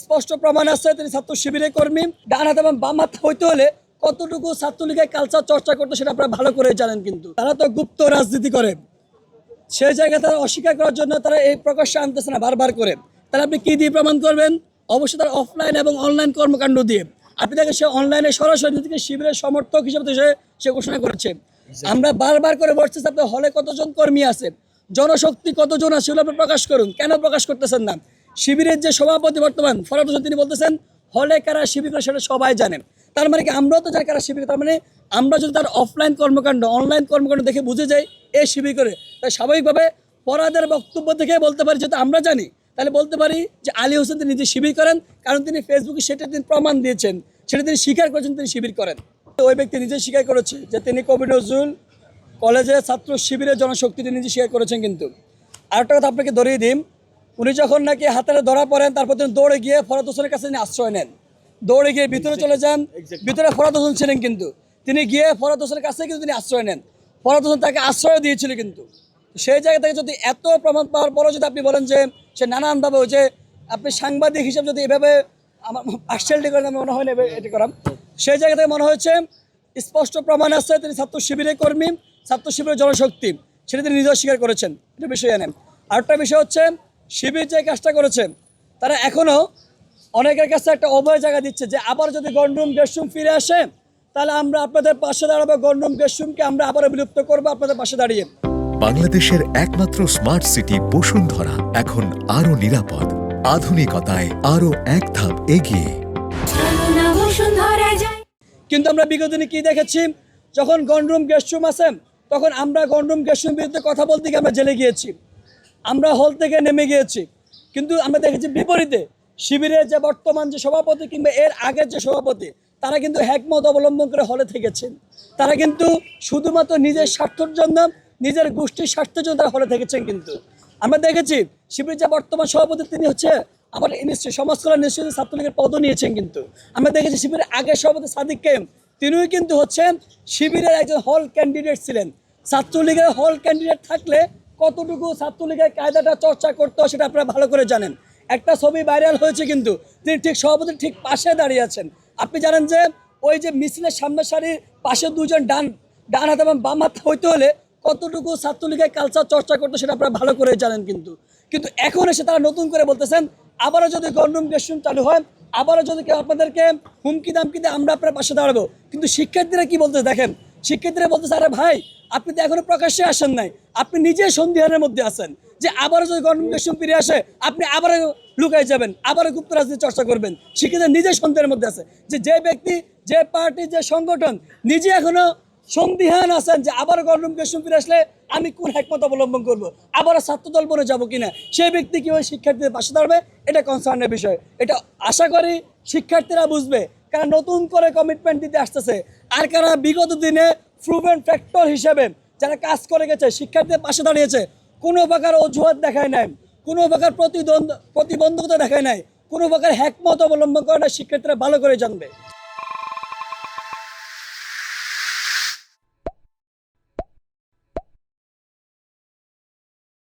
স্পষ্ট প্রমাণ আছে তিনি ছাত্র শিবিরের কর্মী। ডান হাত এবং বাম হাত হইতে হলে কতটুকু ছাত্রলীগের কালচার চর্চা করতে সেটা আপনারা ভালো করে জানেন। কিন্তু তারা তো গুপ্ত রাজনীতি করে, সেই জায়গায় তারা অস্বীকার করার জন্য তারা এই প্রকাশ্যে আনতেছে না বারবার করে। তাহলে আপনি কি দিয়ে প্রমাণ করবেন? অবশ্যই তার অফলাইন এবং অনলাইন কর্মকাণ্ড দিয়ে। আপনি দেখেন সে অনলাইনে সরাসরি নিজেকে শিবিরের সমর্থক হিসেবে সে ঘোষণা করেছে। আমরা বারবার করে বলতেছি আপনার হলে কতজন কর্মী আছে, জনশক্তি কতজন আছে, সেগুলো আপনি প্রকাশ করুন। কেন প্রকাশ করতেছেন না? শিবিরের যে সভাপতি বর্তমান ফরহাদ হোসেন তিনি বলতেছেন হলে কারা শিবির করে সেটা সবাই জানেন। তার মানে কি আমরাও তো জানি কারা শিবির, তার মানে আমরা যদি তার অফলাইন কর্মকাণ্ড অনলাইন কর্মকাণ্ড দেখে বুঝে যাই এ শিবির করে, তাই স্বাভাবিকভাবে ফরহাদের বক্তব্য থেকে বলতে পারি যেহেতু আমরা জানি, তাহলে বলতে পারি যে আলী হোসেন তিনি নিজে শিবির করেন, কারণ তিনি ফেসবুকে সেটা তিনি প্রমাণ দিয়েছেন, সেটা তিনি স্বীকার করেছেন তিনি শিবির করেন। ওই ব্যক্তি নিজে স্বীকার করেছে যে তিনি কবি নজরুল কলেজের ছাত্র শিবিরের জনশক্তি তিনি নিজে স্বীকার করেছেন। কিন্তু আরেকটা কথা আপনাকে ধরিয়ে দিন, উনি যখন নাকি হাতে ধরা পড়েন তারপর তিনি দৌড়ে গিয়ে ফরহাদ হোসেনের কাছে তিনি আশ্রয় নেন, দৌড়ে গিয়ে ভিতরে চলে যান। ভিতরে ফরহাদ হোসেন ছিলেন, কিন্তু তিনি গিয়ে ফরহাদ হোসেনের কাছে কিন্তু তিনি আশ্রয় নেন। ফরহাদ হোসেন তাকে আশ্রয় দিয়েছিল। কিন্তু সেই জায়গা থেকে যদি এত প্রমাণ পাওয়ার পরও যদি আপনি বলেন যে সে নানানভাবে ওই যে আপনি সাংবাদিক হিসেবে যদি এভাবে আমার পার্সিয়ালিটি করেন, আমি মনে হয় না এটি করাম, সেই জায়গা থেকে মনে হয়েছে স্পষ্ট প্রমাণ আছে তিনি ছাত্র শিবিরের কর্মী, ছাত্র শিবিরের জনশক্তি, সেটা তিনি নিজেও স্বীকার করেছেন। এটা বিষয় জানেন। আরেকটা বিষয় হচ্ছে শিবির যে কাজটা করেছে তারা এখনও অনেকের কাছে একটা অভয় জায়গা দিচ্ছে যে আবার যদি গণরুম গেস্টরুম ফিরে আসে তাহলে আমরা আপনাদের পাশে দাঁড়াবো, গণরুম গেস্টরুমকে আমরা আবারও বিলুপ্ত করবো আপনাদের পাশে দাঁড়িয়ে। বাংলাদেশের একমাত্র স্মার্ট সিটি বসুন্ধরা এখন আরো নিরাপদ, আধুনিকতায় আরো এক ধাপ এগিয়ে। কিন্তু আমরা বিগত দিনে কি দেখেছি, যখন গণরুম গেস্টরুম আছে তখন আমরা গণরুম গেস্টরুম বিরুদ্ধে কথা বলতে গিয়ে আমরা জেলে গিয়েছি, আমরা হল থেকে নেমে গিয়েছি। কিন্তু আমরা দেখেছি বিপরীতে শিবিরের যে বর্তমান যে সভাপতি কিংবা এর আগের যে সভাপতি তারা কিন্তু হ্যাকমত অবলম্বন করে হলে থেকেছেন। তারা কিন্তু শুধুমাত্র নিজের স্বার্থের জন্য, নিজের গোষ্ঠীর স্বার্থের জন্য তারা হলে থেকেছেন। কিন্তু আমরা দেখেছি শিবিরের যে বর্তমান সভাপতি তিনি হচ্ছে আবার সমাজ কল্যাণ ইনস্টিটিউট ছাত্রলীগের পদও নিয়েছেন। কিন্তু আমরা দেখেছি শিবিরের আগের সভাপতি সাদিক কায়েম তিনিও কিন্তু হচ্ছেন শিবিরের একজন হল ক্যান্ডিডেট ছিলেন। ছাত্রলীগের হল ক্যান্ডিডেট থাকলে কতটুকু ছাত্রলীগের কায়দাটা চর্চা করতে হয় সেটা আপনারা ভালো করে জানেন। একটা ছবি ভাইরাল হয়েছে, কিন্তু তিনি ঠিক সভাপতির ঠিক পাশে দাঁড়িয়ে আছেন। আপনি জানেন যে ওই যে মিছিলের সামনের সারির পাশে দুজন ডান হাত এবং বাম হাত হইতে হলে কতটুকু ছাত্রলীগের কালচার চর্চা করতে সেটা আপনারা ভালো করে জানেন। কিন্তু এখন এসে তারা নতুন করে বলতেছেন আবারও যদি গণরুম গেস্টরুম চালু হয়, আবারও যদি কেউ আপনাদেরকে হুমকি দামকি দিয়ে আমরা আপনার পাশে দাঁড়াবো। কিন্তু শিক্ষার্থীরা কি বলতেছে দেখেন, শিক্ষার্থীরা বলতেছে আরে ভাই আপনি তো এখনো প্রকাশ্যে আসেন নাই, আপনি নিজে সন্দিহানের মধ্যে আছেন যে আবারও যদি গণরুম গেস্টরুম ফিরে আসে আপনি আবারও লুকাই যাবেন, আবারও গুপ্ত রাজনীতি চর্চা করবেন। শিক্ষিতরা নিজে সন্দেহের মধ্যে আছে যে ব্যক্তি, যে পার্টি, যে সংগঠন নিজে এখনো সন্দিহান আছেন যে আবার গণরুম গেস্টরুম ফিরে আসলে আমি কোন হ্যাকমত অবলম্বন করবো, আবার ছাত্রদল বনে যাবো কিনা, সেই ব্যক্তি কি ওই শিক্ষার্থীদের পাশে দাঁড়াবে, এটা কনসার্নের বিষয়। এটা আশা করি শিক্ষার্থীরা বুঝবে, কারণ নতুন করে কমিটমেন্ট দিতে আসতেছে। আর কারা বিগত দিনে প্রুভেন ফ্যাক্টর হিসেবে যারা কাজ করে গেছে, শিক্ষার্থীদের পাশে দাঁড়িয়েছে, কোনো প্রকার অজুহাত দেখায় নাই, কোনো প্রকার প্রতিবন্ধকতা দেখায় নাই, কোনো প্রকার হ্যাকমত অবলম্বন করে না, শিক্ষার্থীরা ভালো করে জানবে।